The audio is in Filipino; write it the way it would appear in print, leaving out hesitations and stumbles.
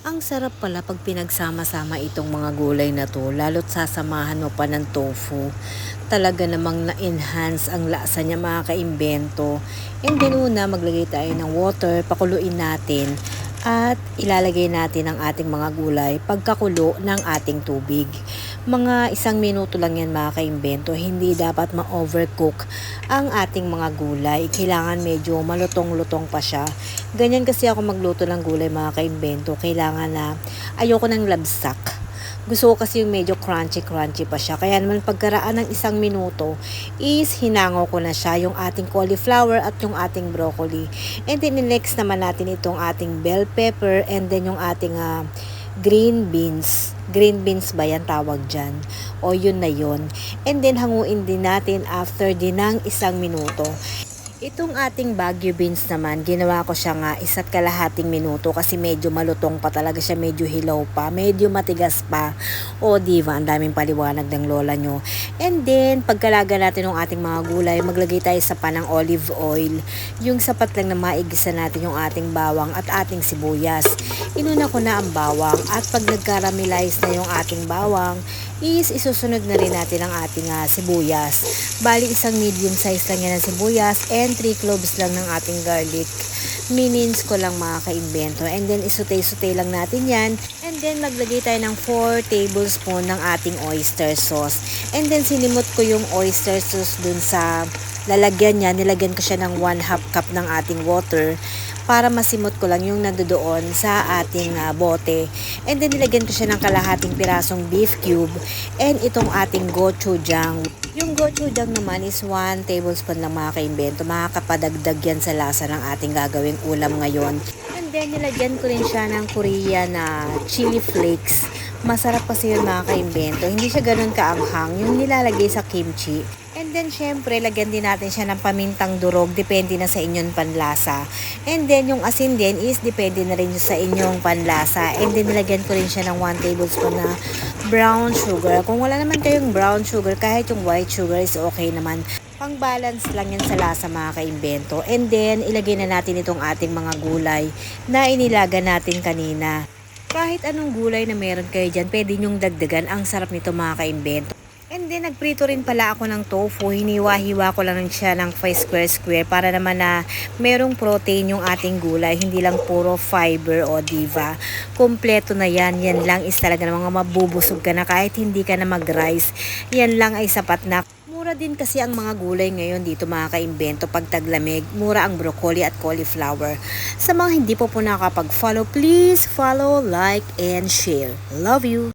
Ang sarap pala pag pinagsama-sama itong mga gulay na to, lalo't sasamahan mo pa ng tofu. Talaga namang na-enhance ang lasa niya mga kaimbento. And then una, maglagay tayo ng water, pakuluin natin at ilalagay natin ang ating mga gulay pagkakulo ng ating tubig. Mga 1 minuto lang yan mga kaimbento, hindi dapat ma-overcook ang ating mga gulay. Kailangan medyo malutong-lutong pa siya. Ganyan kasi ako magluto ng gulay mga kaimbento. Kailangan na ayoko ng labsak. Gusto ko kasi yung medyo crunchy-crunchy pa siya. Kaya naman pagkaraan ng 1 minuto is hinango ko na siya yung ating cauliflower at yung ating broccoli. And then next naman natin itong ating bell pepper and then yung ating green beans. Green beans ba yan tawag dyan? O yun na yun. And then hanguin din natin after din ng 1 minuto. Itong ating Baguio beans naman, ginawa ko siya nga 1.5 minuto kasi medyo malutong pa talaga siya, medyo hilaw pa, medyo matigas pa. O diba, ang daming paliwanag ng lola nyo. And then, pagkalaga natin ng ating mga gulay, maglagay tayo sa pan ng olive oil. Yung sapat lang na maigisa natin yung ating bawang at ating sibuyas. Inuna ko na ang bawang at pag nag-caramelize na yung ating bawang, is isusunod na rin natin ang ating sibuyas. Bali, isang medium size lang yan ng sibuyas and 3 cloves lang ng ating garlic. Minins ko lang mga kaimbento. And then, isutay-sutay lang natin yan. And then, maglagay tayo ng 4 tablespoon ng ating oyster sauce. And then, sinimot ko yung oyster sauce dun sa lalagyan niya. Nilagyan ko siya ng 1/2 cup ng ating water para masimot ko lang yung nandoon sa ating bote. And then, nilagyan ko siya ng kalahating pirasong beef cube and itong ating gochujang. Yung gochujang naman is 1 tablespoon lang mga kaimbento. Makakapadagdag yan sa lasa ng ating gagawing ulam ngayon. And then, nilagyan ko rin siya ng Korean chili flakes. Masarap kasi yun mga kaimbento. Hindi siya ganun kaanghang. Yung nilalagay sa kimchi. And then, syempre, lagyan din natin siya ng pamintang durog. Depende na sa inyong panlasa. And then, yung asin din is depende na rin sa inyong panlasa. And then, nilagyan ko rin siya ng 1 tablespoon na brown sugar. Kung wala naman kayong brown sugar, kahit yung white sugar is okay naman. Pang-balance lang yan sa lasa mga kaimbento. And then, ilagay na natin itong ating mga gulay na inilaga natin kanina. Kahit anong gulay na meron kayo dyan, pwede nyong dagdagan. Ang sarap nito mga kaimbento. And then, nagprito rin pala ako ng tofu. Hiniwa-hiwa ko lang siya ng 5 square para naman na merong protein yung ating gulay. Hindi lang puro fiber o diva. Kompleto na yan. Yan lang is talaga ng mga mabubusog ka na kahit hindi ka na mag-rice. Yan lang ay sapat na. Mura din kasi ang mga gulay ngayon dito mga kaimbento pag taglamig. Mura ang broccoli at cauliflower. Sa mga hindi po nakapag-follow, please follow, like, and share. Love you!